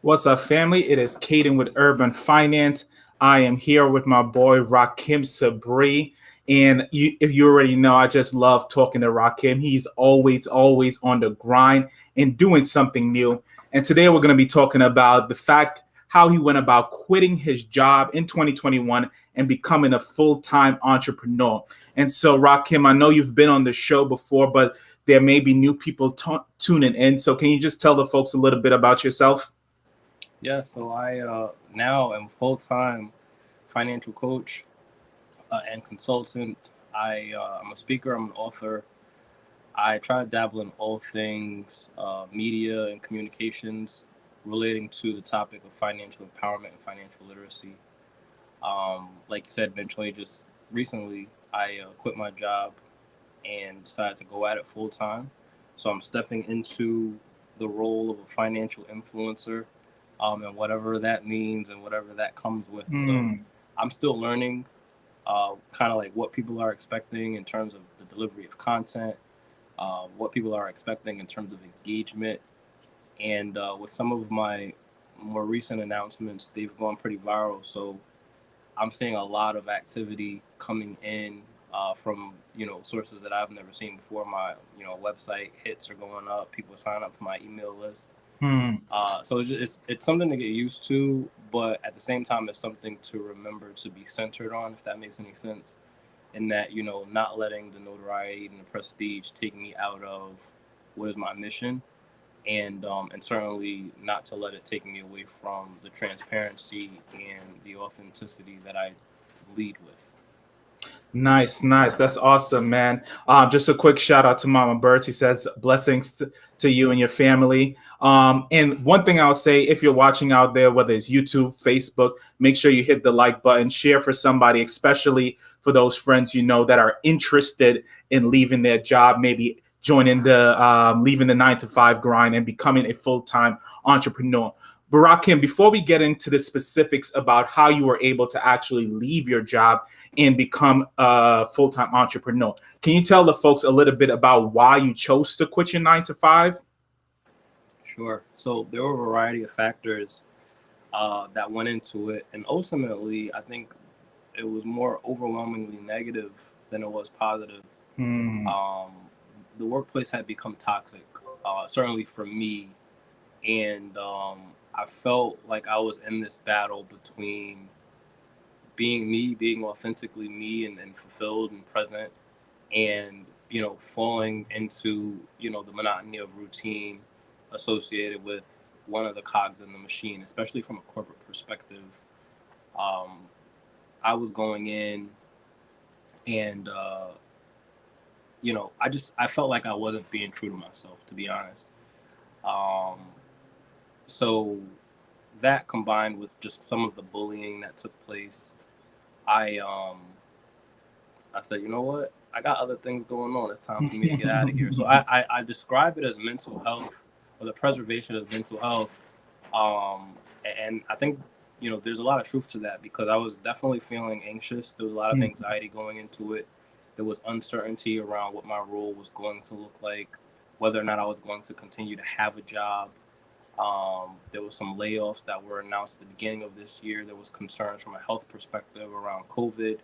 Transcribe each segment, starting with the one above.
What's up, family? It is Caden with Urban Finance. I am here with my boy Rahkim Sabree. And if you already know, I just love talking to Rahkim. He's always on the grind and doing something new. And today we're going to be talking about the fact how he went about quitting his job in 2021 and becoming a full-time entrepreneur. And so, Rahkim, I know you've been on the show before, but there may be new people tuning in. So can you just tell the folks a little bit about yourself? Yeah, so I now am full-time financial coach and consultant. I'm a speaker, I'm an author. I try to dabble in all things media and communications relating to the topic of financial empowerment and financial literacy. Like you said, eventually, just recently, I quit my job and decided to go at it full-time. So I'm stepping into the role of a financial influencer, and whatever that means and whatever that comes with. So I'm still learning kind of like what people are expecting in terms of the delivery of content, what people are expecting in terms of engagement. And with some of my more recent announcements, they've gone pretty viral. So I'm seeing a lot of activity coming in from, sources that I've never seen before. My, website hits are going up. People are signing up for my email list. So it's something to get used to, but at the same time, it's something to remember to be centered on, if that makes any sense. In that, not letting the notoriety and the prestige take me out of what is my mission, and certainly not to let it take me away from the transparency and the authenticity that I lead with. Nice. That's awesome, man. Just a quick shout out to Mama Bird. She says blessings to you and your family. And one thing I'll say, if you're watching out there, whether it's YouTube, Facebook, make sure you hit the like button, share for somebody, especially for those friends that are interested in leaving their job, maybe joining leaving the 9 to 5 grind and becoming a full-time entrepreneur. Rahkim, before we get into the specifics about how you were able to actually leave your job and become a full-time entrepreneur, can you tell the folks a little bit about why you chose to quit your 9 to 5? Sure. So there were a variety of factors that went into it. And ultimately, I think it was more overwhelmingly negative than it was positive. The workplace had become toxic, certainly for me. And I felt like I was in this battle between being me, being authentically me and fulfilled and present, and, falling into, the monotony of routine associated with one of the cogs in the machine, especially from a corporate perspective. I was going in and, I felt like I wasn't being true to myself, to be honest. So that combined with just some of the bullying that took place, I said, you know what? I got other things going on. It's time for me to get out of here. So I describe it as mental health, or the preservation of mental health. And I think, there's a lot of truth to that, because I was definitely feeling anxious. There was a lot of anxiety going into it. There was uncertainty around what my role was going to look like, whether or not I was going to continue to have a job. There was some layoffs that were announced at the beginning of this year. There was concerns from a health perspective around COVID.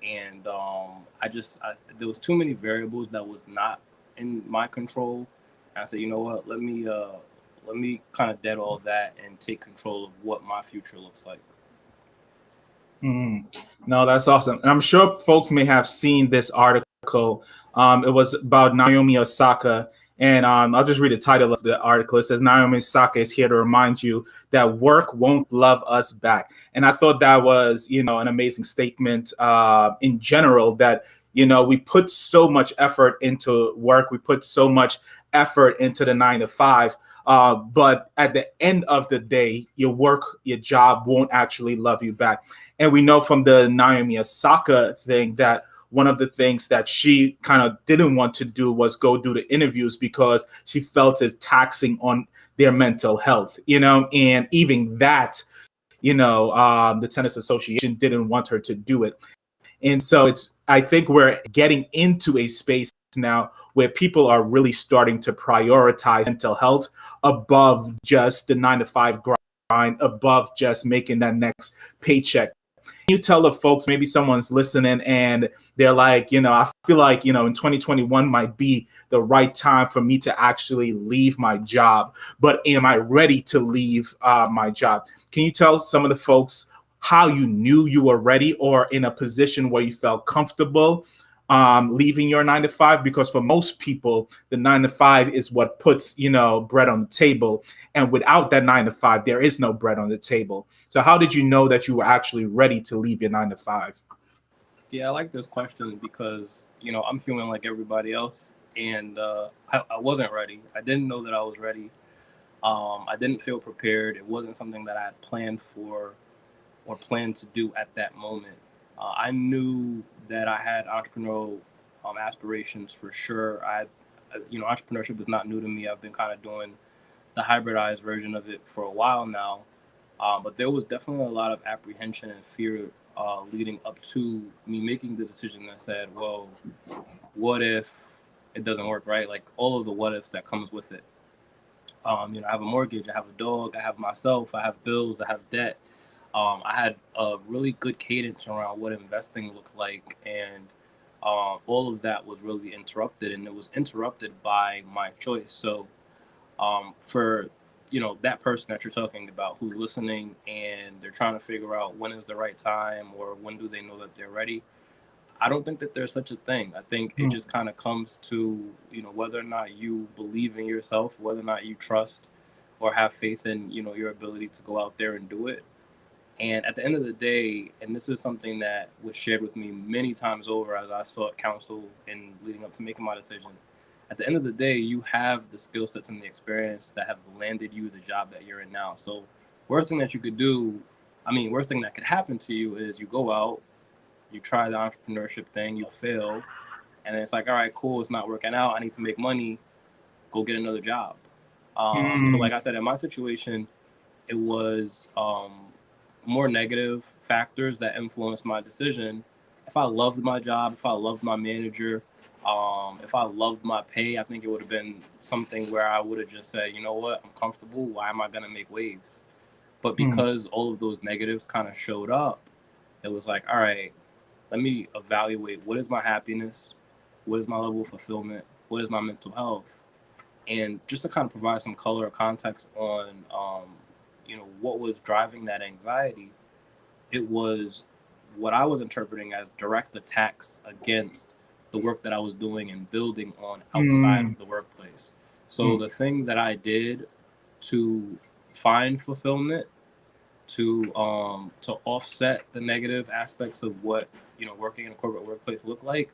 And there was too many variables that was not in my control. And I said, you know what, let me kind of dead all that and take control of what my future looks like. No, that's awesome. And I'm sure folks may have seen this article. It was about Naomi Osaka. And I'll just read the title of the article. It says, Naomi Osaka is here to remind you that work won't love us back. And I thought that was, an amazing statement in general, that, we put so much effort into work. We put so much effort into the 9 to 5. But at the end of the day, your job won't actually love you back. And we know from the Naomi Osaka thing that one of the things that she kind of didn't want to do was go do the interviews because she felt it's taxing on their mental health, and even that, the tennis association didn't want her to do it. And so I think we're getting into a space now where people are really starting to prioritize mental health above just the 9 to 5 grind, above just making that next paycheck. You tell the folks, maybe someone's listening and they're like, I feel like, in 2021 might be the right time for me to actually leave my job, but am I ready to leave my job? Can you tell some of the folks how you knew you were ready or in a position where you felt comfortable leaving your 9 to 5? Because for most people, the 9 to 5 is what puts, bread on the table. And without that 9 to 5, there is no bread on the table. So how did you know that you were actually ready to leave your 9 to 5? Yeah, I like this question because, I'm human like everybody else. And I wasn't ready. I didn't know that I was ready. I didn't feel prepared. It wasn't something that I had planned for or planned to do at that moment. I knew that I had entrepreneurial aspirations for sure. Entrepreneurship is not new to me. I've been kind of doing the hybridized version of it for a while now. But there was definitely a lot of apprehension and fear leading up to me making the decision that said, well, what if it doesn't work, right? Like all of the what ifs that comes with it. I have a mortgage, I have a dog, I have myself, I have bills, I have debt. I had a really good cadence around what investing looked like, and all of that was really interrupted, and it was interrupted by my choice. So for that person that you're talking about who's listening and they're trying to figure out when is the right time or when do they know that they're ready, I don't think that there's such a thing. I think it just kind of comes to whether or not you believe in yourself, whether or not you trust or have faith in your ability to go out there and do it. And at the end of the day, and this is something that was shared with me many times over as I sought counsel in leading up to making my decision. At the end of the day, you have the skill sets and the experience that have landed you the job that you're in now. So worst thing that you could do, worst thing that could happen to you is you go out, you try the entrepreneurship thing, you fail, and then it's like, all right, cool, it's not working out. I need to make money. Go get another job. So like I said, in my situation, it was more negative factors that influenced my decision. If I loved my job, if I loved my manager, if I loved my pay, I think it would have been something where I would have just said, you know what, I'm comfortable. Why am I going to make waves? But because all of those negatives kind of showed up, it was like, all right, let me evaluate what is my happiness, what is my level of fulfillment, what is my mental health, and just to kind of provide some color or context on, what was driving that anxiety. It was what I was interpreting as direct attacks against the work that I was doing and building on outside of the workplace. So the thing that I did to find fulfillment, to offset the negative aspects of what working in a corporate workplace looked like,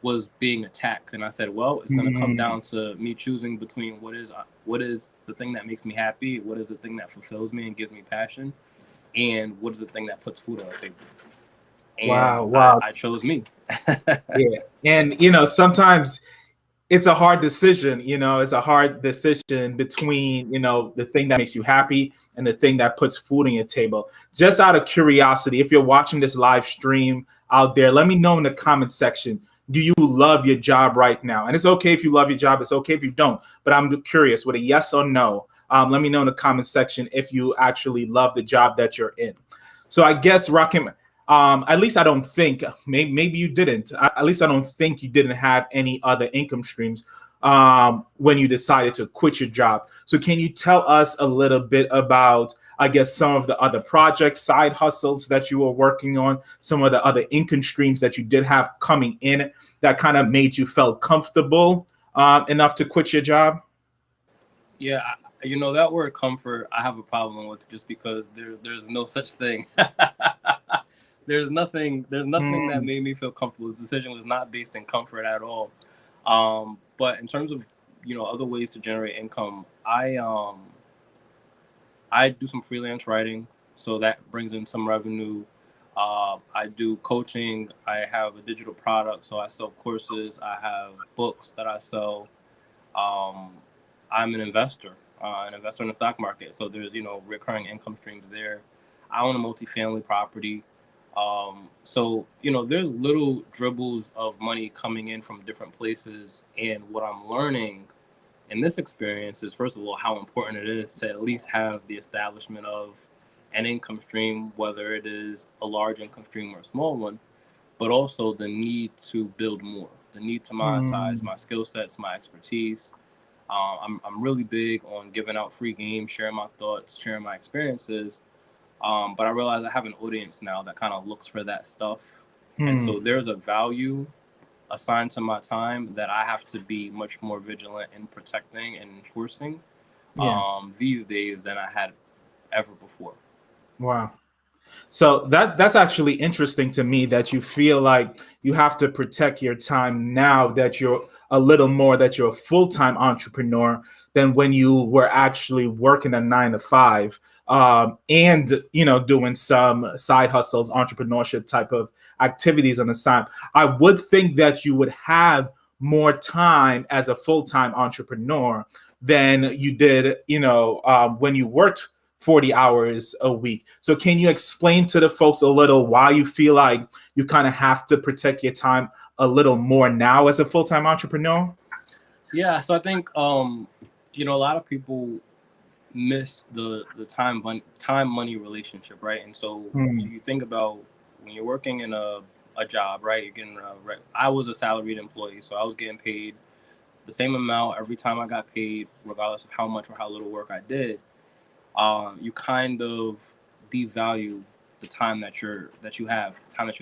was being attacked. And I said, well, it's going to come down to me choosing between what is the thing that makes me happy, what is the thing that fulfills me and gives me passion, and what is the thing that puts food on the table. And Wow. I chose me. Yeah. And, sometimes it's a hard decision, it's a hard decision between, the thing that makes you happy and the thing that puts food on your table. Just out of curiosity, if you're watching this live stream out there, let me know in the comment section. Do you love your job right now? And it's okay if you love your job. It's okay if you don't. But I'm curious with a yes or no. Let me know in the comment section if you actually love the job that you're in. So I guess, Rahkim, at least I don't think, maybe you didn't. At least I don't think you didn't have any other income streams when you decided to quit your job. So can you tell us a little bit about, I guess, some of the other projects, side hustles that you were working on, some of the other income streams that you did have coming in that kind of made you feel comfortable enough to quit your job? Yeah, that word comfort, I have a problem with just because there's no such thing. There's nothing that made me feel comfortable. This decision was not based in comfort at all. But in terms of other ways to generate income. I do some freelance writing, so that brings in some revenue. I do coaching. I have a digital product, so I sell courses. I have books that I sell. Um, I'm an investor in the stock market. So there's recurring income streams there. I own a multifamily property. So there's little dribbles of money coming in from different places, and what I'm learning in this experience is, first of all, how important it is to at least have the establishment of an income stream, whether it is a large income stream or a small one, but also the need to build more, the need to monetize Mm, my skill sets, my expertise. I'm really big on giving out free games, sharing my thoughts, sharing my experiences. But I realize I have an audience now that kind of looks for that stuff. And mm, so there's a value assigned to my time that I have to be much more vigilant in protecting and enforcing yeah. these days than I had ever before. Wow. So that's actually interesting to me that you feel like you have to protect your time now that you're a little more that you're a full-time entrepreneur than when you were actually working a 9 to 5, and doing some side hustles, entrepreneurship type of activities on the side. I would think that you would have more time as a full-time entrepreneur than you did, when you worked 40 hours a week. So can you explain to the folks a little why you feel like you kind of have to protect your time a little more now as a full-time entrepreneur? Yeah, so I think a lot of people miss the time money relationship, right? And so Mm, you think about when you're working in a job, right? You're getting I was a salaried employee, so I was getting paid the same amount every time I got paid, regardless of how much or how little work I did. You kind of devalue the time the time that you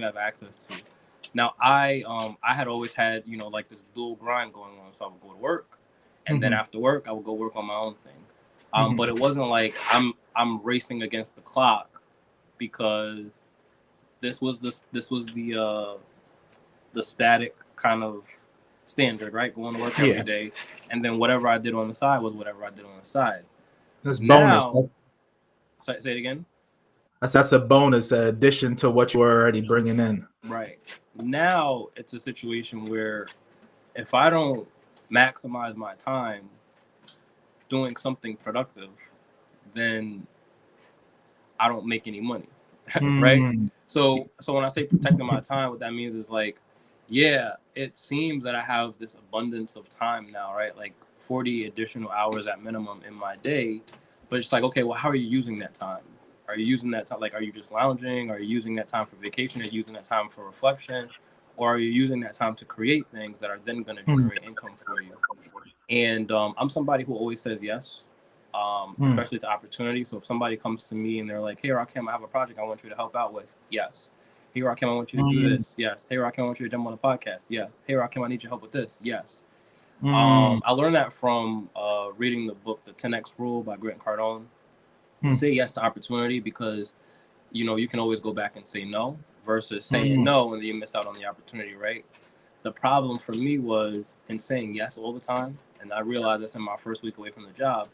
have access to. Now, I had always had like this dual grind going on, so I would go to work, and then mhm, after work I would go work on my own thing. But mhm. it wasn't like I'm racing against the clock, because this was the static kind of standard, right? Going to work every Yeah, day, and then whatever I did on the side was whatever I did on the side. that's bonus. Now, say it again. That's a bonus addition to what you were already bringing in. Right. Now it's a situation where if I don't maximize my time doing something productive, then I don't make any money. Right? Mm, So when I say protecting my time, what that means is like, yeah, it seems that I have this abundance of time now, right? Like 40 additional hours at minimum in my day. But it's like, okay, well, how are you using that time? Are you using that time, like, are you just lounging? Are you using that time for vacation? Are you using that time for reflection? Or are you using that time to create things that are then going to mm, generate income for you? And I'm somebody who always says yes, mm, especially to opportunity. So if somebody comes to me and they're like, "Hey, Rakim, I have a project I want you to help out with," yes. "Hey, Rakim, I want you to do mm, this," yes. "Hey, Rakim, I want you to jump on a podcast," yes. "Hey, Rakim, I need your help with this," yes. mm, I learned that from reading the book The 10X Rule by Grant Cardone. mm, Say yes to opportunity, because you can always go back and say no, versus saying mm, no and then you miss out on the opportunity, right? The problem for me was in saying yes all the time, and I realized this in my first week away from the job,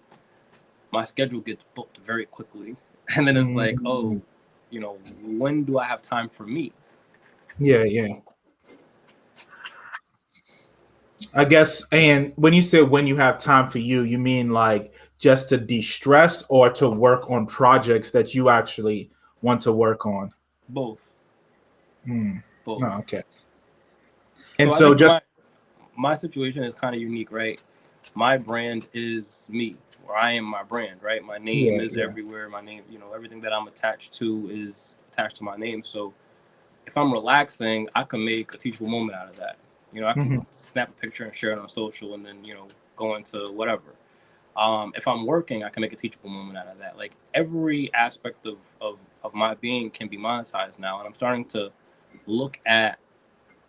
my schedule gets booked very quickly. And then it's like, mm. oh, when do I have time for me? Yeah, yeah. I guess, and when you say when you have time for you, you mean like just to de-stress or to work on projects that you actually want to work on? Both. Hmm. Oh, Both. okay. So And I so think just my situation is kind of unique, right? My brand is me, or I am my brand, right? My name yeah, is yeah. everywhere. My name, everything that I'm attached to is attached to my name. So if I'm relaxing, I can make a teachable moment out of that. I can Hmm. snap a picture and share it on social, and then go into whatever. If I'm working, I can make a teachable moment out of that. Like every aspect of my being can be monetized now, and I'm starting to look at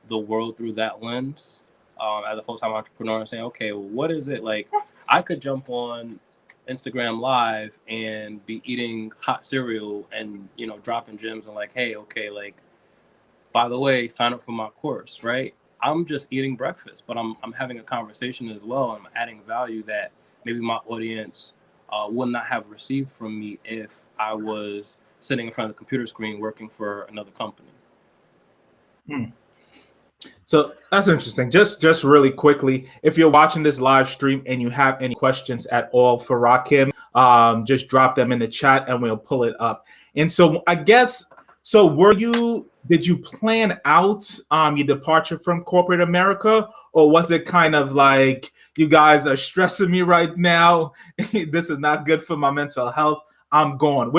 the world through that lens, as a full-time entrepreneur, and saying, okay, well, what is it like? I could jump on Instagram Live and be eating hot cereal and dropping gems and like, hey, okay, like, by the way, sign up for my course, right? I'm just eating breakfast, but I'm having a conversation as well. I'm adding value that maybe my audience would not have received from me if I was sitting in front of the computer screen working for another company. Hmm. So that's interesting. Just really quickly, if you're watching this live stream and you have any questions at all for Rakim, just drop them in the chat and we'll pull it up. And so I guess so. Did you plan out your departure from corporate America, or was it kind of like you guys are stressing me right now? This is not good for my mental health. I'm going.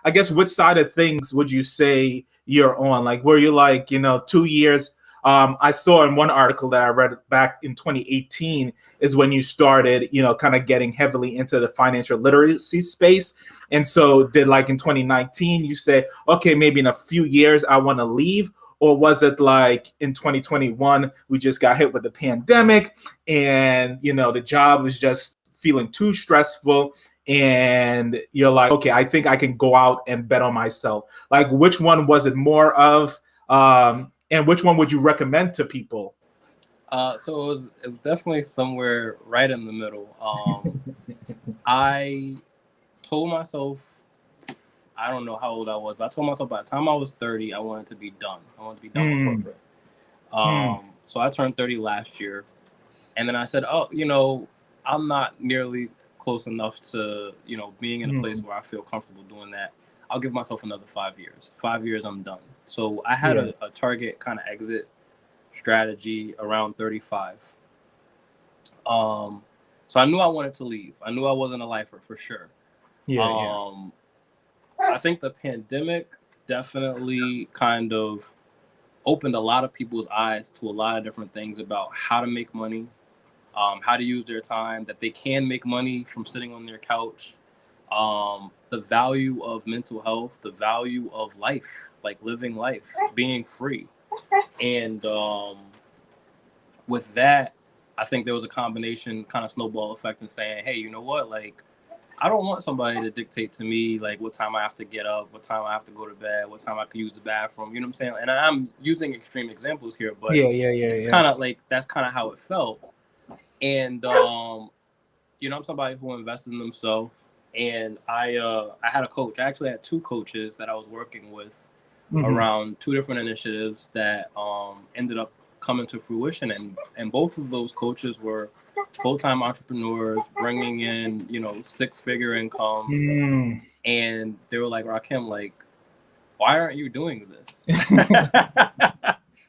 I guess which side of things would you say you're on? Like, were you like 2 years? I saw in one article that I read back in 2018 is when you started, kind of getting heavily into the financial literacy space. And so did like in 2019, you say, okay, maybe in a few years, I want to leave? Or was it like in 2021, we just got hit with the pandemic and, the job was just feeling too stressful and you're like, okay, I think I can go out and bet on myself. Like, which one was it more of? And which one would you recommend to people? So it was definitely somewhere right in the middle. I told myself, I don't know how old I was, but I told myself by the time I was 30, I wanted to be done. I wanted to be done with corporate. So I turned 30 last year. And then I said, oh, I'm not nearly close enough to, being in a place where I feel comfortable doing that. I'll give myself another 5 years. 5 years, I'm done. So I had a target kind of exit strategy around 35. So I knew I wanted to leave. I knew I wasn't a lifer for sure. I think the pandemic definitely kind of opened a lot of people's eyes to a lot of different things about how to make money, how to use their time, that they can make money from sitting on their couch, the value of mental health, the value of life, like living life, being free. And with that, I think there was a combination kind of snowball effect in saying, hey, you know what? Like, I don't want somebody to dictate to me, like, what time I have to get up, what time I have to go to bed, what time I can use the bathroom. You know what I'm saying? And I'm using extreme examples here, but it's kind of like that's kind of how it felt. And, I'm somebody who invested in themselves. And I had a coach. I actually had two coaches that I was working with around two different initiatives that ended up coming to fruition. And both of those coaches were full-time entrepreneurs bringing in, 6-figure incomes. And they were like, Rakim, like, why aren't you doing this?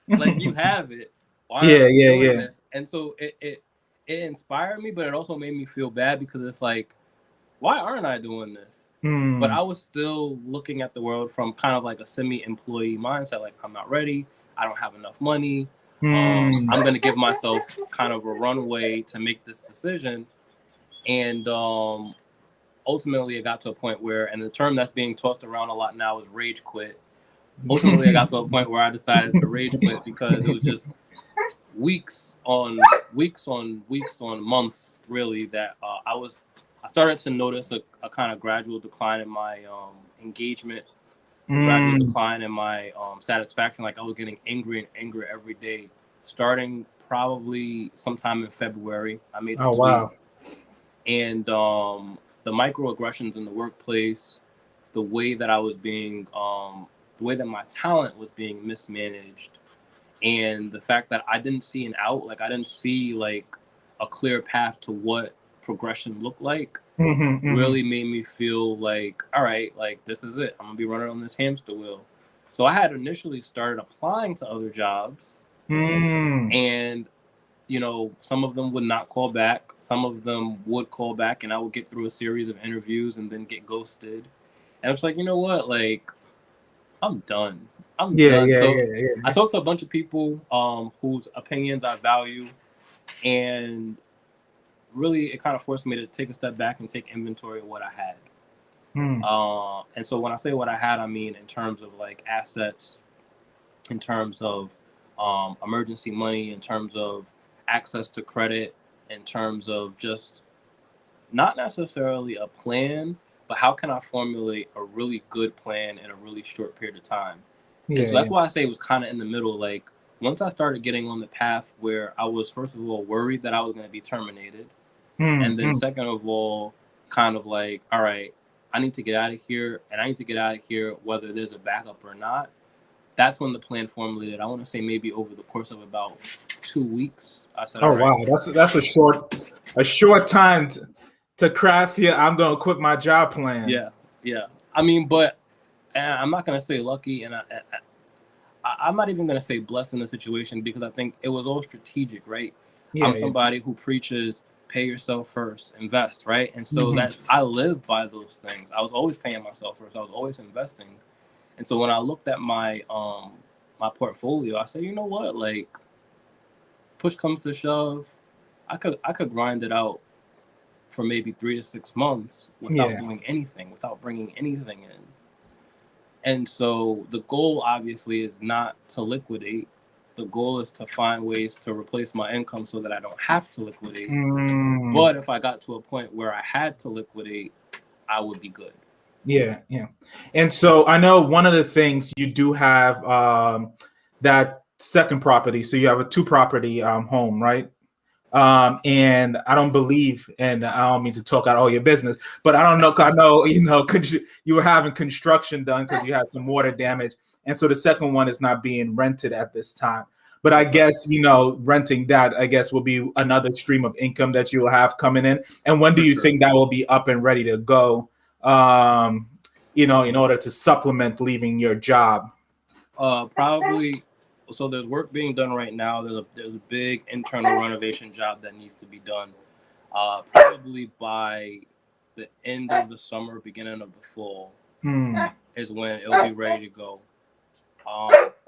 Like, you have it. Why aren't you doing this? And so it inspired me, but it also made me feel bad because it's like, why aren't I doing this? But I was still looking at the world from kind of like a semi-employee mindset. Like, I'm not ready. I don't have enough money. I'm going to give myself kind of a runway to make this decision. And ultimately, it got to a point where, and the term that's being tossed around a lot now is rage quit. Ultimately, I got to a point where I decided to rage quit because it was just weeks on months, really, that I started to notice a kind of gradual decline in my engagement, gradual decline in my satisfaction. Like, I was getting angry and angrier every day, starting probably sometime in February. I made the tweet. Wow. And the microaggressions in the workplace, the way that I was being, the way that my talent was being mismanaged, and the fact that I didn't see an out, like I didn't see like a clear path to what progression looked like, really made me feel like, all right, like this is it. I'm gonna be running on this hamster wheel. So I had initially started applying to other jobs, and some of them would not call back. Some of them would call back, and I would get through a series of interviews and then get ghosted. And I was like, you know what, like, I'm done. I'm done. So I talked to a bunch of people whose opinions I value, and really it kind of forced me to take a step back and take inventory of what I had. And so when I say what I had, I mean in terms of like assets, in terms of emergency money, in terms of access to credit, in terms of just not necessarily a plan, but how can I formulate a really good plan in a really short period of time? And so that's why I say it was kind of in the middle. Like, once I started getting on the path where I was, first of all, worried that I was going to be terminated, Mm, and then mm. second of all, kind of like, all right, I need to get out of here, and I need to get out of here whether there's a backup or not. That's when the plan formulated. I want to say maybe over the course of about 2 weeks. I said, all Oh right, wow, that's a short time to craft here. I'm gonna quit my job plan. yeah, yeah. I mean, but I'm not gonna say lucky, and I'm not even gonna say blessed in the situation, because I think it was all strategic, right? Yeah, I'm yeah. somebody who preaches pay yourself first, invest, right? And so Mhm. that I live by those things. I was always paying myself first. I was always investing. And so when I looked at my portfolio, I said, you know what? Like, push comes to shove, I could grind it out for maybe 3 to 6 months without Yeah, doing anything, without bringing anything in. And so the goal obviously is not to liquidate. The goal is to find ways to replace my income so that I don't have to liquidate. mm, But if I got to a point where I had to liquidate, I would be good. yeah, yeah. And so I know one of the things you do have that second property. So you have a two property home, right? And I don't believe, and I don't mean to talk out all your business, but I don't know. 'Cause I know, you were having construction done because you had some water damage, and so the second one is not being rented at this time. But I That's right. guess renting that, I guess, will be another stream of income that you will have coming in. And when do For you sure. think that will be up and ready to go? In order to supplement leaving your job. Probably. So there's work being done right now. There's a big internal renovation job that needs to be done. Probably by the end of the summer, beginning of the fall, Hmm. is when it'll be ready to go.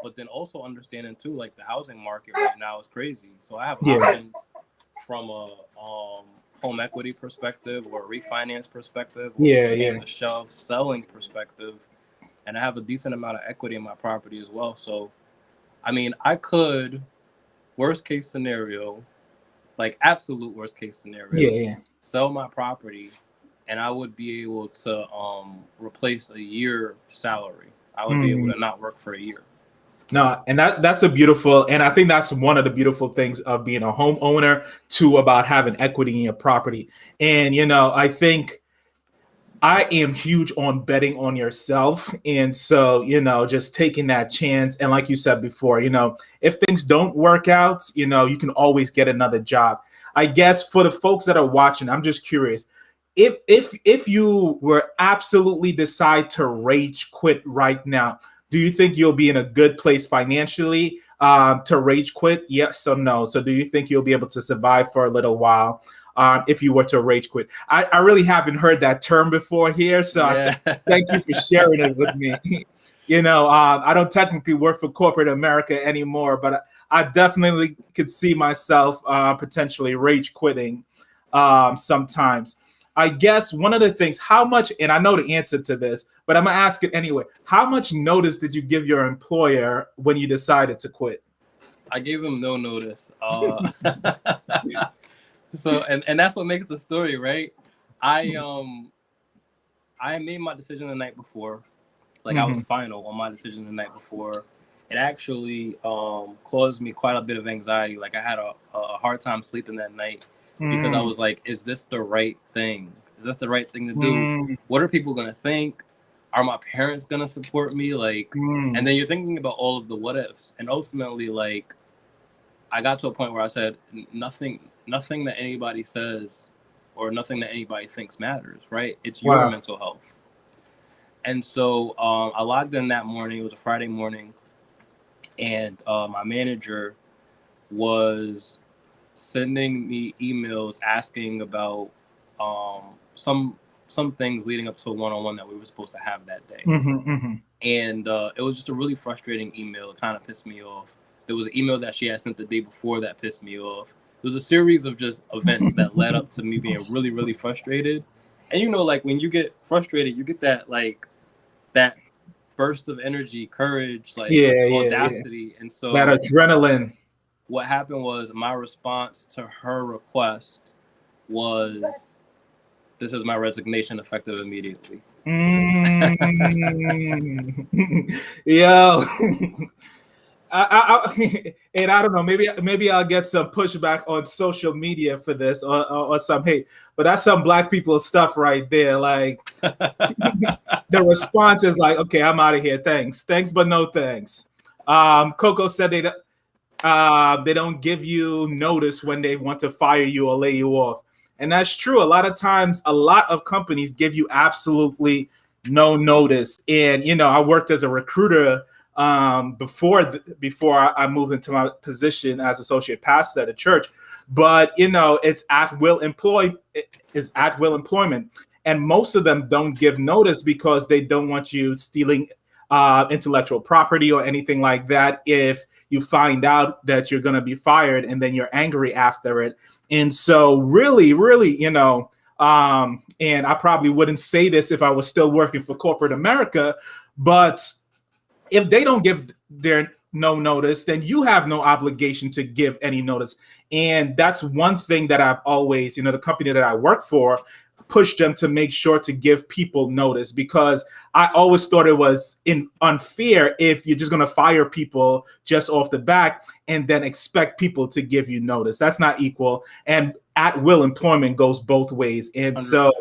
But then also understanding too, like the housing market right now is crazy. So I have Yeah. options from a home equity perspective, or a refinance perspective, or Yeah. push came Yeah. to shove, selling perspective, and I have a decent amount of equity in my property as well. So I mean, I could, worst case scenario, like absolute worst case Yeah. scenario, Yeah. sell my property, and I would be able to replace a year salary. I would be able Hmm. to not work for a year. No, and that's a beautiful, and I think that's one of the beautiful things of being a homeowner too, about having equity in your property. And I think I am huge on betting on yourself. And so, just taking that chance. And like you said before, if things don't work out, you can always get another job. I guess for the folks that are watching, I'm just curious. If you were absolutely decide to rage quit right now, do you think you'll be in a good place financially to rage quit? Yes or no? So do you think you'll be able to survive for a little while? If you were to rage quit. I really haven't heard that term before here, so Yeah. thank you for sharing it with me. I don't technically work for corporate America anymore, but I definitely could see myself potentially rage quitting sometimes. I guess one of the things, how much, and I know the answer to this, but I'm gonna ask it anyway. How much notice did you give your employer when you decided to quit? I gave him no notice. So and that's what makes the story, right? I um I made my decision the night before. Like I was Hmm. final on my decision the night before. It actually caused me quite a bit of anxiety. Like I had a hard time sleeping that night, because I was like, is this the right thing? Is this the right thing to do? Mm, What are people gonna think? Are my parents gonna support me? Like, and mm. then you're thinking about all of the what ifs. And ultimately, like, I got to a point where I said, nothing that anybody says or nothing that anybody thinks matters, right? It's your Wow. mental health. And so I logged in that morning. It was a Friday morning, and my manager was sending me emails asking about some things leading up to a one-on-one that we were supposed to have that day. Hmm. Hmm. And it was just a really frustrating email. It kind of pissed me off. There was an email that she had sent the day before that pissed me off. There was a series of just events that led up to me being really, really frustrated. And like when you get frustrated, you get that burst of energy, courage, like Yeah, yeah, yeah. audacity. And That so adrenaline. what happened was, my response to her request was, this is my resignation effective immediately. Mm. Yo. And I don't know, maybe I'll get some pushback on social media for this, or some hate, but that's some black people stuff right there. Like the response is like, okay, I'm out of here. Thanks, but no thanks. Coco said they don't give you notice when they want to fire you or lay you off, and that's true. A lot of times, a lot of companies give you absolutely no notice. And I worked as a recruiter before I moved into my position as associate pastor at a church. But it's at will employment, and most of them don't give notice because they don't want you stealing intellectual property or anything like that. If you find out that you're going to be fired, and then you're angry after it, and so really, and I probably wouldn't say this if I was still working for corporate America, but if they don't give their no notice, then you have no obligation to give any notice. And that's one thing that I've always, the company that I work for, pushed them to make sure to give people notice, because I always thought it was unfair if you're just going to fire people just off the bat and then expect people to give you notice. That's not equal. And at will employment goes both ways. And 100%. so,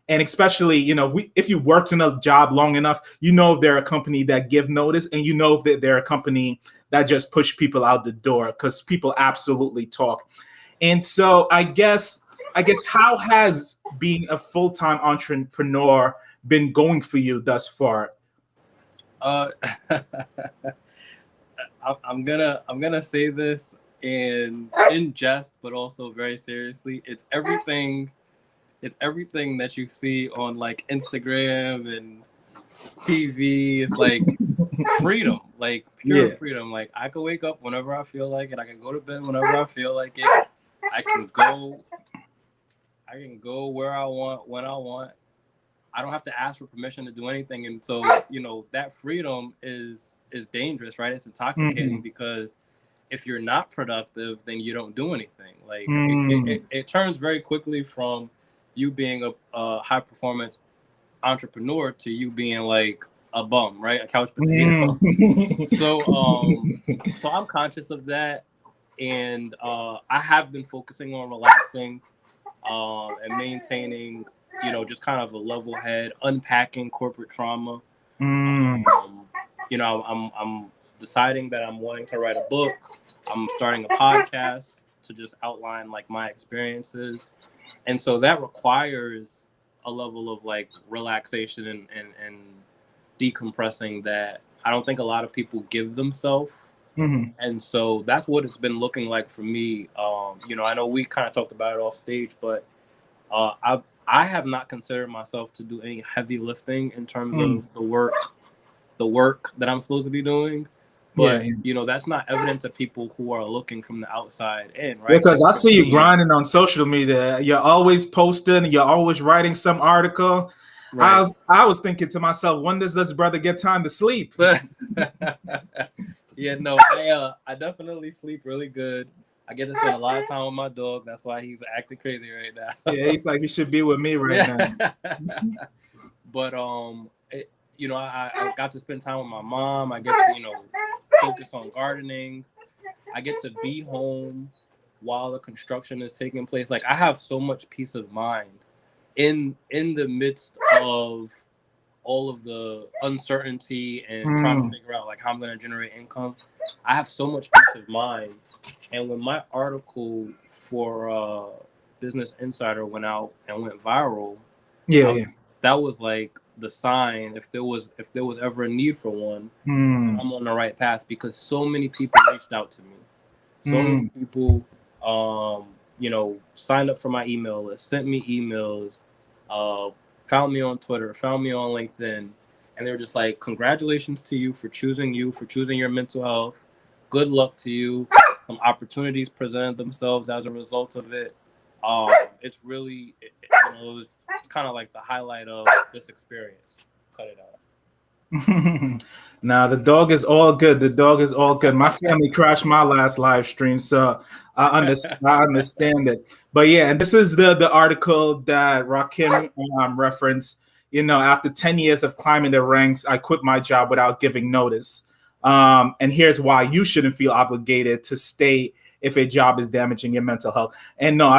and especially, if you worked in a job long enough, if they're a company that give notice, and if they're a company that just push people out the door, because people absolutely talk. And so I guess how has being a full-time entrepreneur been going for you thus far? I'm gonna say this in jest, but also very seriously. It's everything that you see on like Instagram and TV. It's like freedom, like pure freedom. Like I can wake up whenever I feel like it. I can go to bed whenever I feel like it. I can go where I want, when I want. I don't have to ask for permission to do anything. And so, that freedom is dangerous, right? It's intoxicating, because if you're not productive, then you don't do anything. Like it turns very quickly from you being a high performance entrepreneur to you being like a bum, right? A couch potato. So I'm conscious of that. And I have been focusing on relaxing and maintaining, just kind of a level head, unpacking corporate trauma. I'm deciding that I'm wanting to write a book. I'm starting a podcast to just outline like my experiences. And so that requires a level of like relaxation and decompressing that I don't think a lot of people give themselves. And so that's what it's been looking like for me. I know we kind of talked about it off stage, but I have not considered myself to do any heavy lifting in terms of the work that I'm supposed to be doing. But that's not evident to people who are looking from the outside in, right? Because I see you grinding on social media. You're always posting. You're always writing some article. Right. I was thinking to myself, when does this brother get time to sleep? Yeah, no, I definitely sleep really good. I get to spend a lot of time with my dog. That's why he's acting crazy right now. Yeah, he's like, he should be with me right now. But I got to spend time with my mom. I get to focus on gardening. I get to be home while the construction is taking place. Like I have so much peace of mind in the midst of all of the uncertainty and trying to figure out like how I'm going to generate income. I have so much peace of mind. And when my article for Business Insider went out and went viral, that was like the sign. If there was ever a need for one, I'm on the right path, because so many people reached out to me. So many people, signed up for my email list, sent me emails, found me on Twitter, found me on LinkedIn, and they were just like, congratulations to you for choosing your mental health. Good luck to you. Some opportunities presented themselves as a result of it. It's really, it was kind of like the highlight of this experience. Cut it out. Now the dog is all good. My family crashed my last live stream, so I understand it. But yeah, and this is the article that Rahkim referenced. After 10 years of climbing the ranks, I quit my job without giving notice. And here's why you shouldn't feel obligated to stay if a job is damaging your mental health. And no,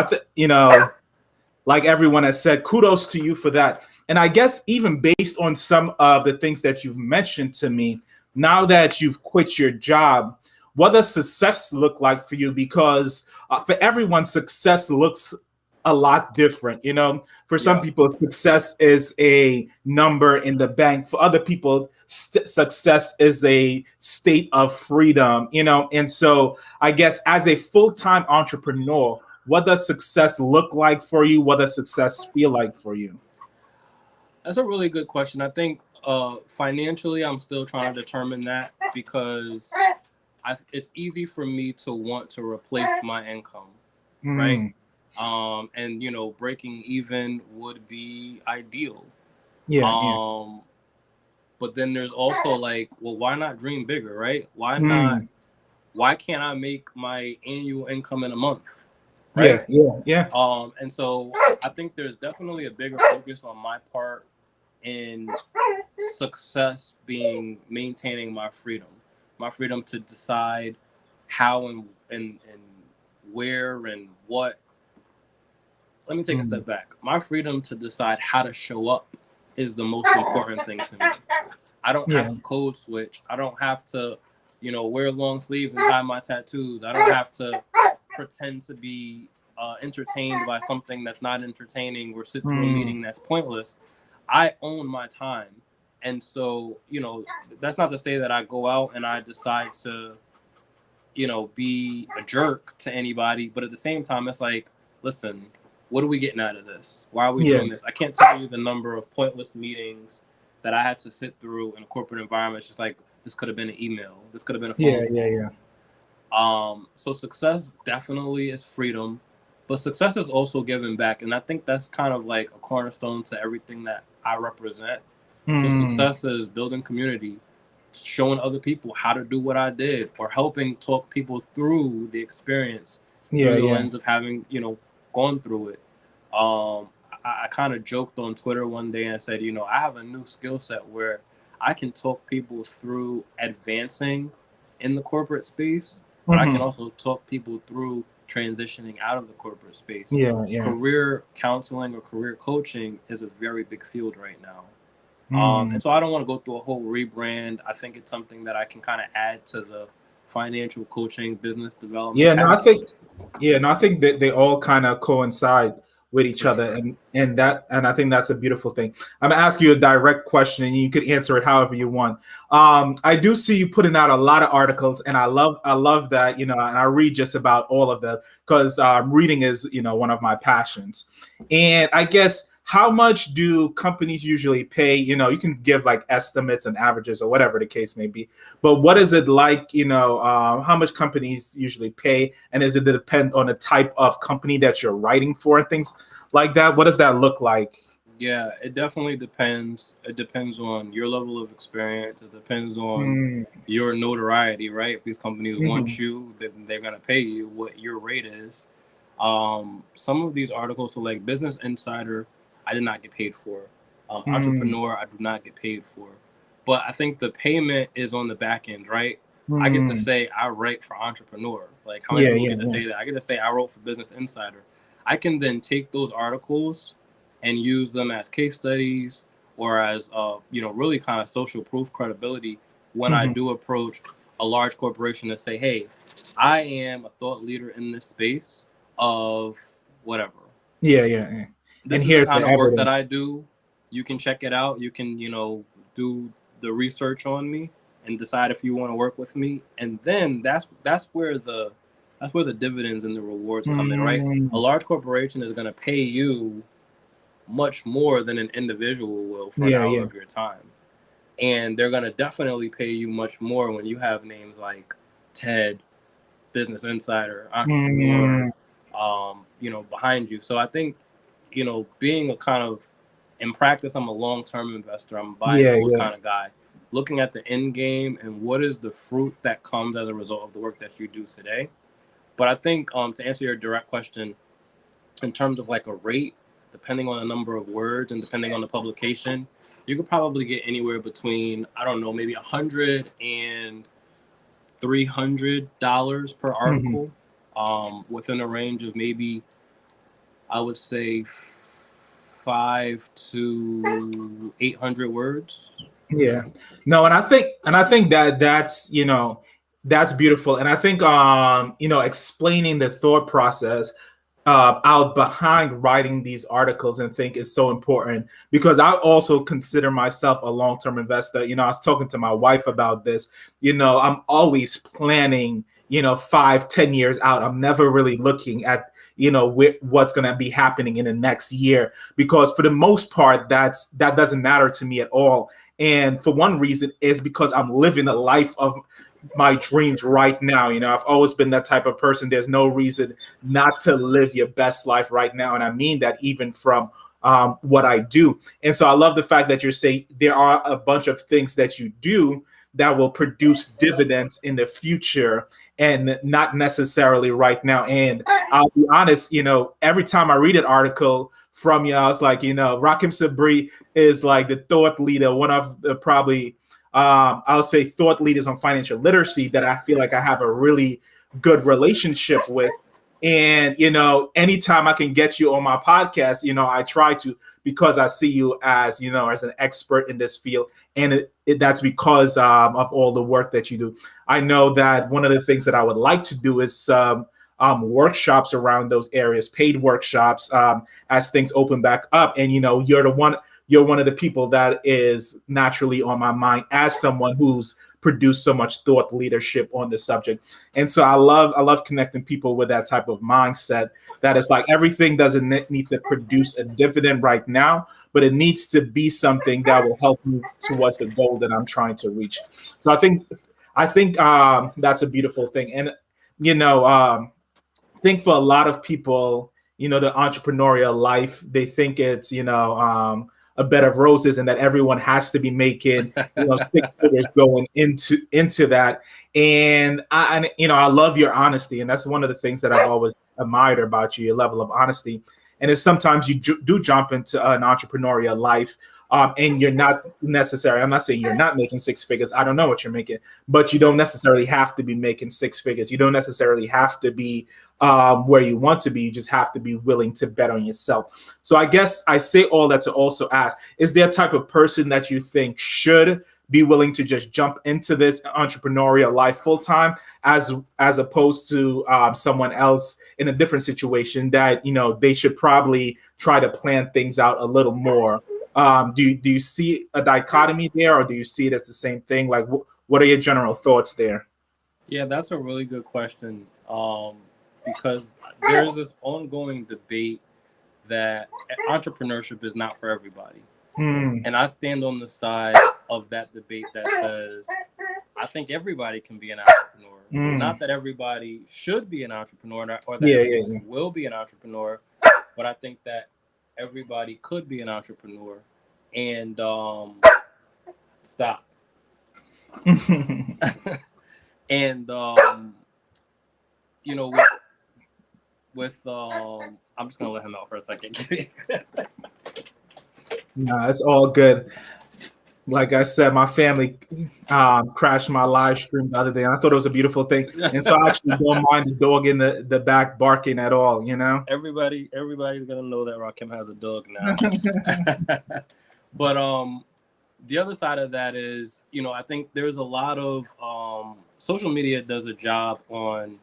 like everyone has said, kudos to you for that. And I guess even based on some of the things that you've mentioned to me, now that you've quit your job, what does success look like for you? Because for everyone, success looks a lot different. For some Yeah. people, success is a number in the bank. For other people, success is a state of freedom. And so I guess as a full-time entrepreneur, what does success look like for you? What does success feel like for you? That's a really good question. I think financially, I'm still trying to determine that because it's easy for me to want to replace my income, right? Mm, And breaking even would be ideal. yeah, yeah. Um, but then there's also like, well, why not dream bigger, right? Why not? Mm, Why can't I make my annual income in a month, right? yeah, yeah, yeah. And so I think there's definitely a bigger focus on my part in success being maintaining my freedom to decide how and where and what. Let me take a Mm, step back. My freedom to decide how to show up is the most important thing to me. I don't yeah. have to code switch. I don't have to, wear long sleeves and hide my tattoos. I don't have to pretend to be entertained by something that's not entertaining or sit through a Mm, meeting that's pointless. I own my time. And so, that's not to say that I go out and I decide to, be a jerk to anybody. But at the same time, it's like, listen, what are we getting out of this? Why are we yeah, doing this? I can't tell you the number of pointless meetings that I had to sit through in a corporate environment. It's just like, this could have been an email. This could have been a yeah, phone yeah, call. yeah. So success definitely is freedom, but success is also giving back. And I think that's kind of like a cornerstone to everything that I represent. So Mm, success is building community, showing other people how to do what I did, or helping talk people through the experience yeah, through the yeah. lens of having, gone through it. I kind of joked on Twitter one day and said, I have a new skill set where I can talk people through advancing in the corporate space, but I can Hmm. also talk people through transitioning out of the corporate space. Yeah, yeah. Career counseling or career coaching is a very big field right now. Mm. And so I don't want to go through a whole rebrand. I think it's something that I can kind of add to the financial coaching, business development Yeah, no, I think package I think that they all kind of coincide with each for other, sure. and I think that's a beautiful thing. I'm gonna ask you a direct question, and you could answer it however you want. I do see you putting out a lot of articles, and I love that, and I read just about all of them because reading is one of my passions. And I guess how much do companies usually pay? You can give like estimates and averages or whatever the case may be. But what is it like? How much companies usually pay, and is it depend on the type of company that you're writing for and things like that? What does that look like? Yeah, it definitely depends. It depends on your level of experience. It depends on Mm, your notoriety, right? If these companies want mhm, you, then they're gonna pay you what your rate is. Some of these articles, so like Business Insider, I did not get paid for. mm, Entrepreneur, I do not get paid for. But I think the payment is on the back end, right? I get to mm. say I write for Entrepreneur. Like how many Yeah, people yeah, get to yeah. say that? I get to say I wrote for Business Insider. I can then take those articles and use them as case studies or as really kind of social proof credibility when I Mhm. do approach a large corporation and say, hey, I am a thought leader in this space of whatever. Yeah, yeah, yeah. And This is the here's the kind of work that evidence. I do. You can check it out. You can, do the research on me and decide if you want to work with me. And then that's where the dividends and the rewards come in, right? A Mm, large corporation is going to pay you much more than an individual will for an yeah, hour yeah. of your time. And they're going to definitely pay you much more when you have names like TED, Business Insider, Entrepreneur, Mm, behind you. So I think, being a kind of, in practice, I'm a long-term investor. I'm a buy and yeah, hold yeah. kind of guy. Looking at the end game and what is the fruit that comes as a result of the work that you do today. But I think to answer your direct question, in terms of like a rate, depending on the number of words and depending on the publication, you could probably get anywhere between, I don't know, maybe 100 and $300 per Mhm. article, within a range of maybe, I would say, 5 to 800 words. Yeah. No, and I think that that's beautiful. And I think explaining the thought process out behind writing these articles and think is so important because I also consider myself a long-term investor. I was talking to my wife about this. I'm always planning, 5, 10 years out. I'm never really looking at, what's going to be happening in the next year because for the most part, that doesn't matter to me at all. And for one reason is because I'm living the life of my dreams right now. I've always been that type of person. There's no reason not to live your best life right now. And I mean that even from what I do. And so I love the fact that you're saying there are a bunch of things that you do that will produce dividends in the future and not necessarily right now. And I'll be honest, every time I read an article from you, I was like, Rahkim Sabree is like the thought leader, one of the probably I'll say thought leaders on financial literacy that I feel like I have a really good relationship with. And anytime I can get you on my podcast, I try to because I see you as as an expert in this field, and that's because of all the work that you do. I know that one of the things that I would like to do is workshops around those areas, paid workshops as things open back up. And you're one of the people that is naturally on my mind as someone who's produced so much thought leadership on the subject. And so I love connecting people with that type of mindset that is like everything doesn't need to produce a dividend right now, but it needs to be something that will help me towards the goal that I'm trying to reach. So I think that's a beautiful thing. And you know think for a lot of people, the entrepreneurial life, they think it's, a bed of roses and that everyone has to be making, six figures going into that. And I love your honesty. And that's one of the things that I've always admired about you, your level of honesty. And it's sometimes you do jump into an entrepreneurial life and you're not necessarily, I'm not saying you're not making six figures. I don't know what you're making, but you don't necessarily have to be making six figures. You don't necessarily have to be where you want to be. You just have to be willing to bet on yourself. So I guess I say all that to also ask, is there a type of person that you think should be willing to just jump into this entrepreneurial life full time as opposed to someone else in a different situation that, they should probably try to plan things out a little more? Do you see a dichotomy there, or do you see it as the same thing? Like, what are your general thoughts there? Yeah, that's a really good question. Because there's this ongoing debate that entrepreneurship is not for everybody. Hmm. And I stand on the side of that debate that says I think everybody can be an entrepreneur. Hmm. Not that everybody should be an entrepreneur or that Yeah, yeah, everybody will be an entrepreneur, but I think that everybody could be an entrepreneur. And stop. yeah. And you know, with I'm just gonna let him out for a second. No, it's all good. Like I said, my family crashed my live stream the other day, and I thought it was a beautiful thing. And so I actually don't mind the dog in the back barking at all. Everybody's gonna know that Rakim has a dog now. But the other side of that is, I think there's a lot of social media does a job on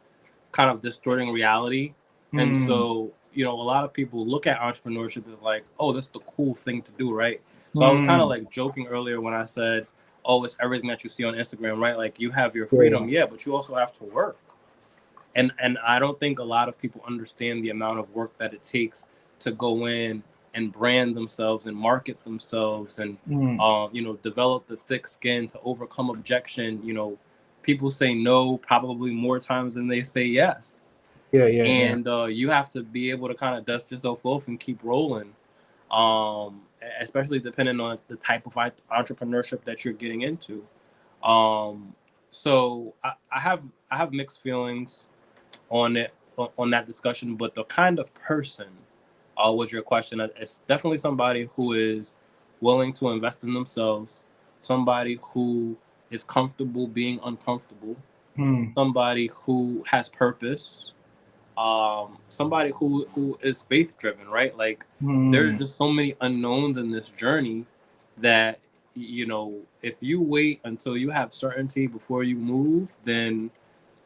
kind of distorting reality. And so, a lot of people look at entrepreneurship as like, oh, that's the cool thing to do, right? So I was kind of like joking earlier when I said, oh, it's everything that you see on Instagram, right? Like you have your freedom, yeah, but you also have to work. And I don't think a lot of people understand the amount of work that it takes to go in and brand themselves and market themselves and develop the thick skin to overcome objection. People say no probably more times than they say yes. Yeah. And you have to be able to kind of dust yourself off and keep rolling, especially depending on the type of entrepreneurship that you're getting into. So I have mixed feelings on it, on that discussion, but the kind of person was your question. It's definitely somebody who is willing to invest in themselves, somebody who is comfortable being uncomfortable, Mm, somebody who has purpose, somebody who is faith driven, right? Like there's mm. just so many unknowns in this journey that if you wait until you have certainty before you move, then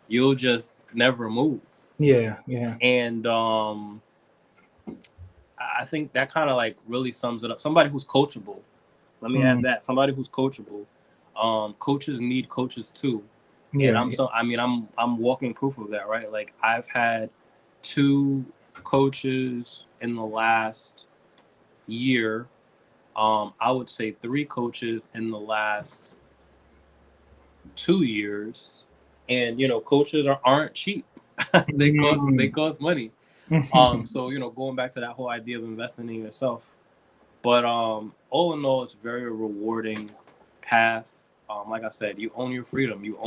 you'll just never move. Yeah, yeah. And I think that kind of like really sums it up. Somebody who's coachable. Let me add Mm, that. Somebody who's coachable. Coaches need coaches too. And yeah, I'm yeah. so I mean I'm walking proof of that, right? Like I've had two coaches in the last year. I would say three coaches in the last 2 years. And coaches aren't cheap. They Mm. cost money. So going back to that whole idea of investing in yourself. But all in all, it's a very rewarding path. Like I said, you own your freedom. You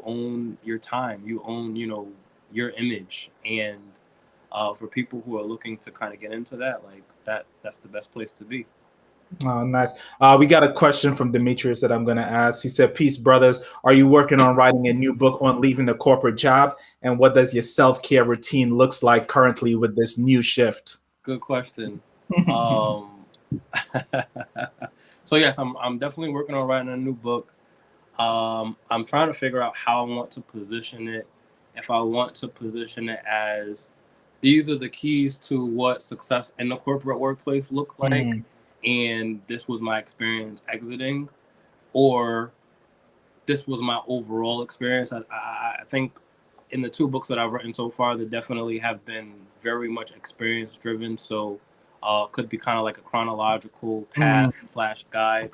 own your time. You own your image. And for people who are looking to kind of get into that, like that's the best place to be. Oh, nice. We got a question from Demetrius that I'm going to ask. He said, "Peace, brothers. Are you working on writing a new book on leaving the corporate job? And what does your self-care routine looks like currently with this new shift?" Good question. Um, so yes, I'm definitely working on writing a new book. I'm trying to figure out how I want to position it. If I want to position it as these are the keys to what success in the corporate workplace look like, Mm, and this was my experience exiting, or this was my overall experience. I think in the two books that I've written so far, they definitely have been very much experience driven. So could be kind of like a chronological mm. path slash guide.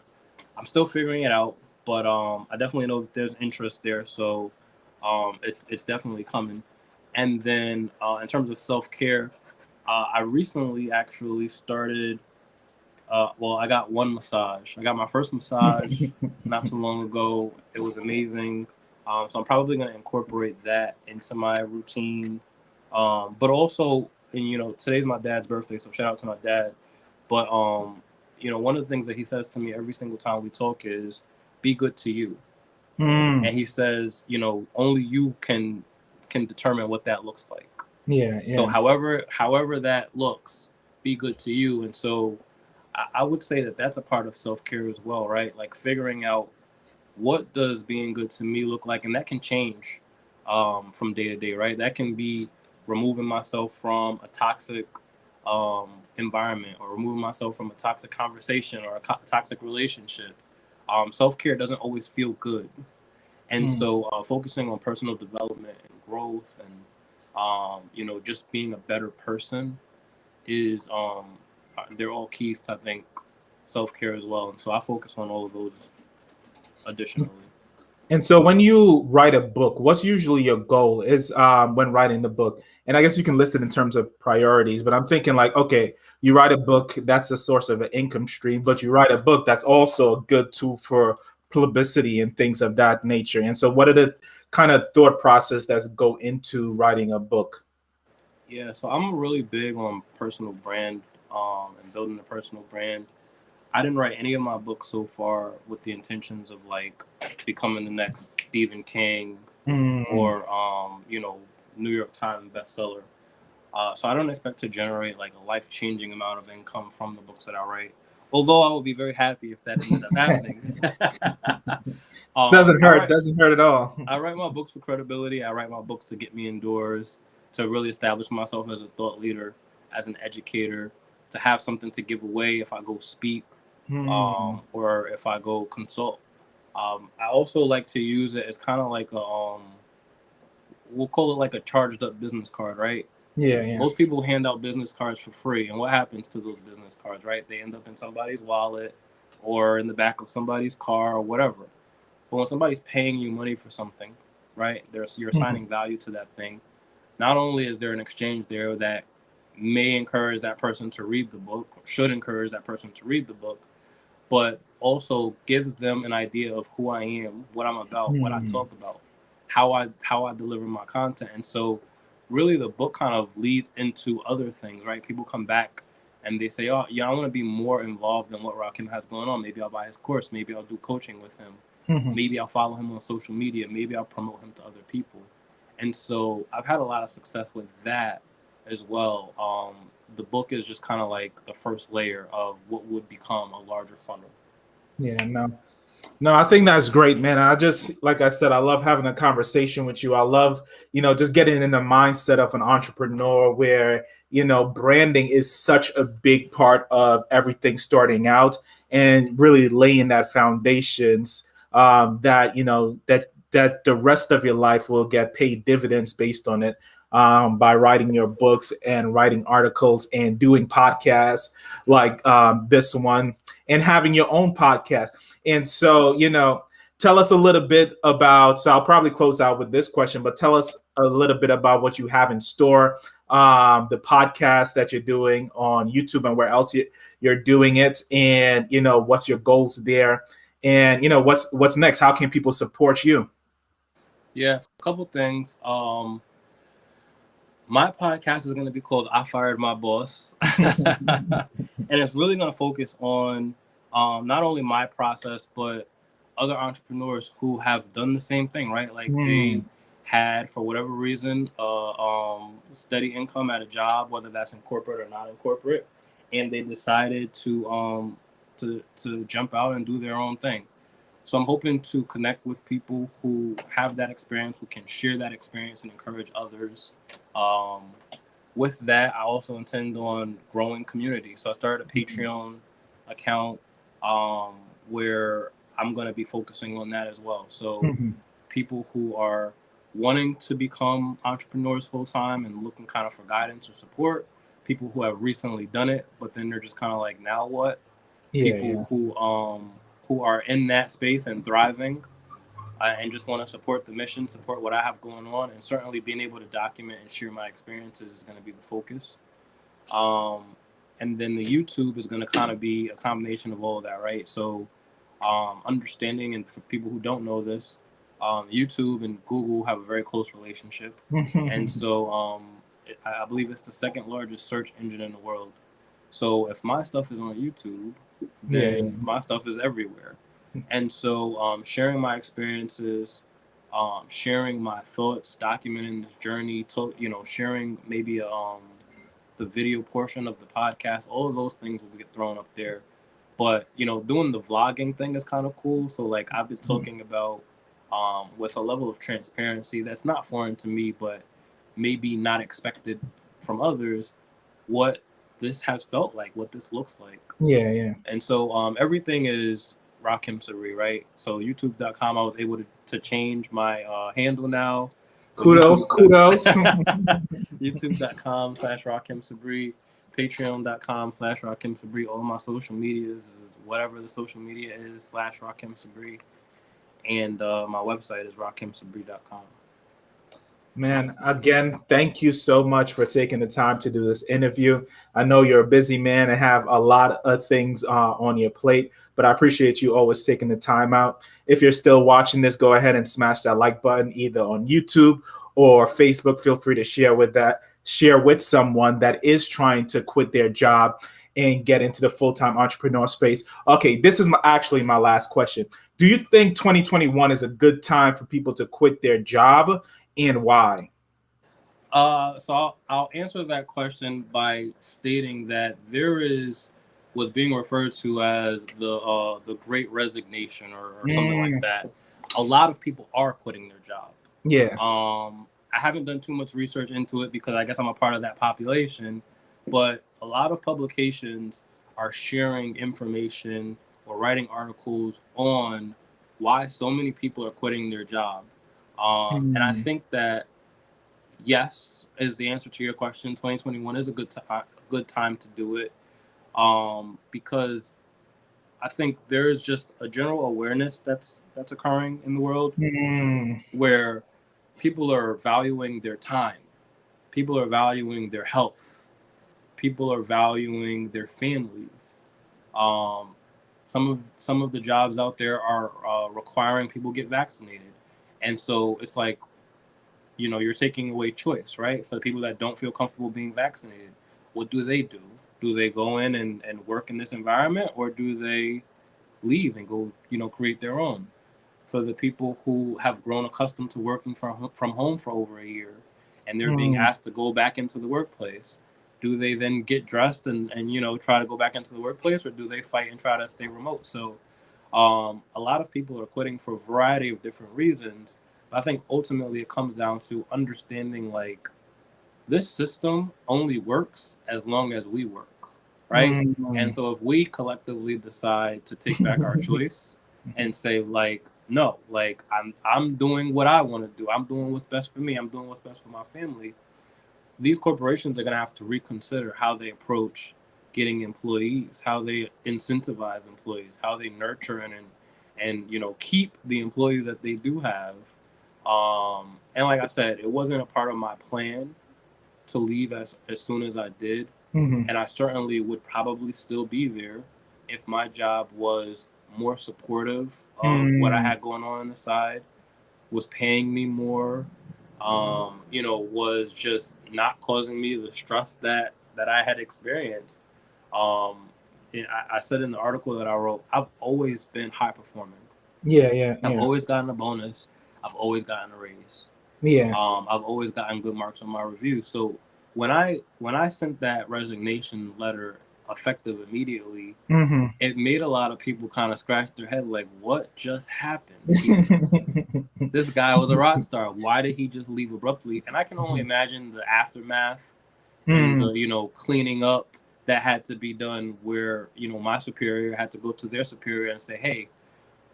I'm still figuring it out, but I definitely know that there's interest there. So it's definitely coming. And then in terms of self care, I recently actually started. Well, I got one massage. I got my first massage not too long ago. It was amazing. So I'm probably going to incorporate that into my routine. But also, and today's my dad's birthday, so shout out to my dad. But one of the things that he says to me every single time we talk is, "Be good to you." Mm. And he says, only you can determine what that looks like. Yeah, So yeah. however that looks, be good to you. And so I would say that that's a part of self-care as well, right? Like figuring out what does being good to me look like, and that can change from day to day, right? That can be removing myself from a toxic environment, or removing myself from a toxic conversation or a toxic relationship. Self-care doesn't always feel good, and Mm. so focusing on personal development and growth, and just being a better person is they're all keys to, I think, self-care as well. And so I focus on all of those additionally. And so when you write a book, what's usually your goal is when writing the book? And I guess you can list it in terms of priorities, but I'm thinking like, okay, you write a book, that's a source of an income stream, but you write a book that's also a good tool for publicity and things of that nature. And so what are the kind of thought process that go into writing a book? Yeah, so I'm really big on personal brand, and building a personal brand. I didn't write any of my books so far with the intentions of like becoming the next Stephen King, Mm, or New York Times bestseller. So I don't expect to generate like a life-changing amount of income from the books that I write. Although I would be very happy if that ended up happening. doesn't I hurt, write doesn't hurt at all. I write my books for credibility. I write my books to get me indoors, to really establish myself as a thought leader, as an educator, to have something to give away if I go speak, Mm, or if I go consult. I also like to use it as kind of like we'll call it like a charged up business card, right? yeah, yeah. Most people hand out business cards for free, and what happens to those business cards, right? They end up in somebody's wallet or in the back of somebody's car or whatever. But when somebody's paying you money for something, right, you're Mhm. assigning value to that thing. Not only is there an exchange there that may encourage that person to read the book, or should encourage that person to read the book, but also gives them an idea of who I am, what I'm about, what I Mm. talk about, how I deliver my content. And so really the book kind of leads into other things, right? People come back and they say, "Oh, yeah, I want to be more involved in what Rahkim has going on. Maybe I'll buy his course, maybe I'll do coaching with him." Mhm. Maybe I'll follow him on social media. Maybe I'll promote him to other people. And so I've had a lot of success with that as well. The book is just kind of like the first layer of what would become a larger funnel. Yeah, no. No, I think that's great, man. I just, like I said, I love having a conversation with you. I love, just getting in the mindset of an entrepreneur where, branding is such a big part of everything starting out and really laying that foundations that, that the rest of your life will get paid dividends based on it. By writing your books and writing articles and doing podcasts like this one and having your own podcast. And so, tell us a little bit about. So, I'll probably close out with this question, but tell us a little bit about what you have in store, the podcast that you're doing on YouTube and where else you're doing it, and what's your goals there, and what's next. How can people support you? Yeah, so a couple things. My podcast is going to be called "I Fired My Boss," and it's really going to focus on not only my process but other entrepreneurs who have done the same thing. Right, like they Hmm. had, for whatever reason, steady income at a job, whether that's in corporate or not in corporate, and they decided to jump out and do their own thing. So I'm hoping to connect with people who have that experience, who can share that experience and encourage others. Um, with that, I also intend on growing community. So I started a Patreon account um, where I'm going to be focusing on that as well. So Hmm. people who are wanting to become entrepreneurs full time and looking kind of for guidance or support, people who have recently done it, but then they're just kind of like, now what? Yeah, People yeah. who are in that space and thriving, and just want to support the mission, support what I have going on, and certainly being able to document and share my experiences is going to be the focus. Um, and then the YouTube is going to kind of be a combination of all of that, right? So understanding, and for people who don't know this, YouTube and Google have a very close relationship, and so I believe it's the second largest search engine in the world. So if my stuff is on YouTube, Yeah, then my stuff is everywhere. And so sharing my experiences, sharing my thoughts, documenting this journey, sharing maybe the video portion of the podcast, all of those things will get thrown up there. But doing the vlogging thing is kind of cool. So like I've been yeah. talking about with a level of transparency that's not foreign to me, but maybe not expected from others, what this has felt like, what this looks like. Yeah, yeah. And so everything is Rahkim Sabree, right? So YouTube.com, I was able to change my handle now. So Kudos, YouTube. kudos. YouTube.com/Rahkim Sabree, Patreon.com/Rahkim Sabree. All my social medias is whatever the social media is /Rahkim Sabree. And my website is RahkimSabree.com. Man, again, thank you so much for taking the time to do this interview. I know you're a busy man and have a lot of things on your plate, but I appreciate you always taking the time out. If you're still watching this, go ahead and smash that like button either on YouTube or Facebook. Feel free to share with someone that is trying to quit their job and get into the full-time entrepreneur space. Okay, this is actually my last question. Do you think 2021 is a good time for people to quit their job? And why? So I'll answer that question by stating that there is what's being referred to as the Great Resignation, or something like Mm, that. A lot of people are quitting their job. yeah. I haven't done too much research into it because I guess I'm a part of that population, but a lot of publications are sharing information or writing articles on why so many people are quitting their job. And I Mm, think that yes is the answer to your question. 2021 is a good time to do it, because I think there's just a general awareness that's occurring in the world mm, where people are valuing their time, people are valuing their health, people are valuing their families. Um, some of the jobs out there are requiring people get vaccinated, and so it's like, you're taking away choice, right? For the people that don't feel comfortable being vaccinated, what do they do? Do they go in and work in this environment, or do they leave and go, create their own? for the people who have grown accustomed to working from home for over a year, and they're being asked to go back into the workplace. Do they then get dressed and try to go back into the workplace, or do they fight and try to stay remote? So a lot of people are quitting for a variety of different reasons. But I think ultimately it comes down to understanding, like, this system only works as long as we work, right? And so if we collectively decide to take back our choice and say, like, no, like, I'm doing what I want to do. I'm doing what's best for me. I'm doing what's best for my family. These corporations are going to have to reconsider how they approach getting employees, how they incentivize employees, how they nurture and keep the employees that they do have. And like I said, it wasn't a part of my plan to leave as soon as I did. And I certainly would probably still be there if my job was more supportive of what I had going on the side, was paying me more, was just not causing me the stress that I had experienced. I said in the article that I wrote, I've always been high performing. I've always gotten a bonus. I've always gotten a raise. I've always gotten good marks on my review. So when I sent that resignation letter effective immediately, it made a lot of people kind of scratch their head, like, what just happened? This guy was a rock star. Why did he just leave abruptly? And I can only imagine the aftermath and the cleaning up that had to be done, where my superior had to go to their superior and say, hey,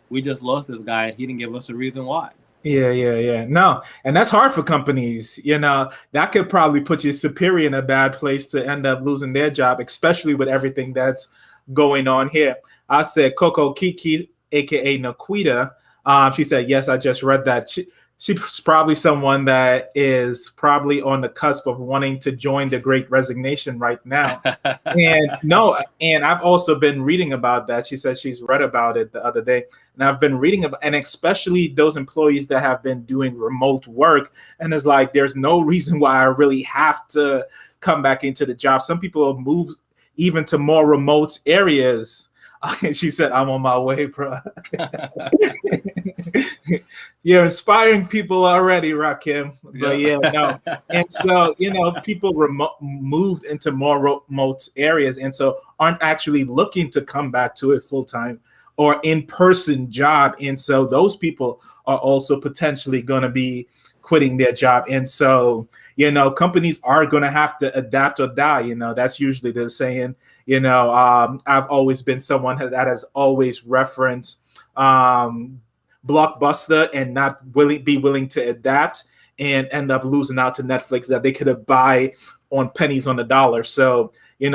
we just lost this guy and he didn't give us a reason why. No, and that's hard for companies. That could probably put your superior in a bad place to end up losing their job, especially with everything that's going on here. I said Coco Kiki, aka Naquita. She said, yes, I just read that. She's probably someone that is probably on the cusp of wanting to join the Great Resignation right now. And I've also been reading about that. She said she's read about it the other day. And I've been reading about, and especially those employees that have been doing remote work. And it's like, there's no reason why I really have to come back into the job. Some people have moved even to more remote areas. And she said, I'm on my way, bro. You're inspiring people already, Rahkim. But And so, people moved into more remote areas, and so aren't actually looking to come back to a full-time or in-person job. And so those people are also potentially going to be quitting their job. And so, companies are going to have to adapt or die. That's usually the saying. I've always been someone that has always referenced Blockbuster and not be willing to adapt and end up losing out to Netflix that they could have buy on pennies on the dollar. So,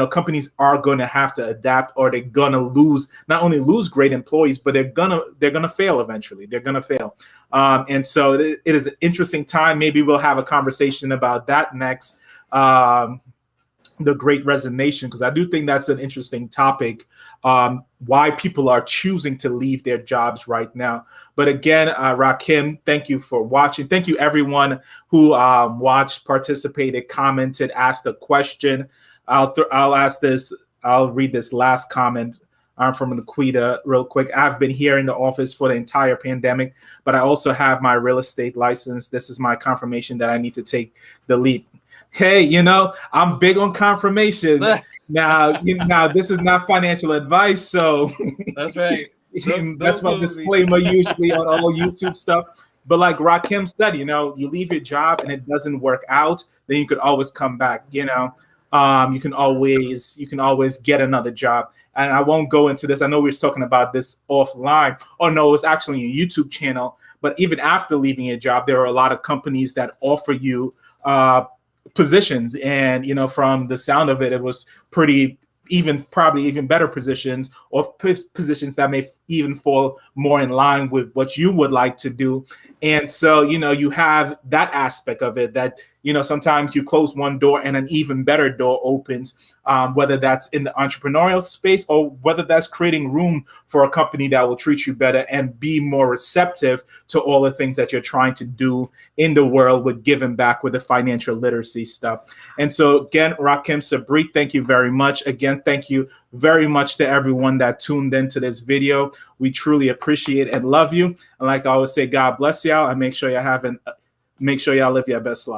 companies are going to have to adapt, or they're going to not only lose great employees, but they're going to fail eventually. They're going to fail. And so it is an interesting time. Maybe we'll have a conversation about that next. The Great Resignation, because I do think that's an interesting topic, why people are choosing to leave their jobs right now. But again, Rahkim, thank you for watching. Thank you, everyone who watched, participated, commented, asked a question. I'll ask this. I'll read this last comment from Naquita real quick. I've been here in the office for the entire pandemic, but I also have my real estate license. This is my confirmation that I need to take the leap. Hey, I'm big on confirmation. Now, this is not financial advice, so that's right. That's my disclaimer usually on all YouTube stuff. But like Rahkim said, you leave your job and it doesn't work out, then you could always come back. You can always get another job. And I won't go into this. I know we were talking about this offline. Oh no, it's actually on your YouTube channel. But even after leaving your job, there are a lot of companies that offer you positions, and from the sound of it, it was probably even better positions, or positions that may even fall more in line with what you would like to do. And so you have that aspect of it, that sometimes you close one door and an even better door opens, whether that's in the entrepreneurial space or whether that's creating room for a company that will treat you better and be more receptive to all the things that you're trying to do in the world with giving back with the financial literacy stuff. And so again, Rahkim Sabree, thank you very much. Again, thank you very much to everyone that tuned into this video. We truly appreciate and love you. And like I always say, God bless y'all, and make sure y'all live your best life.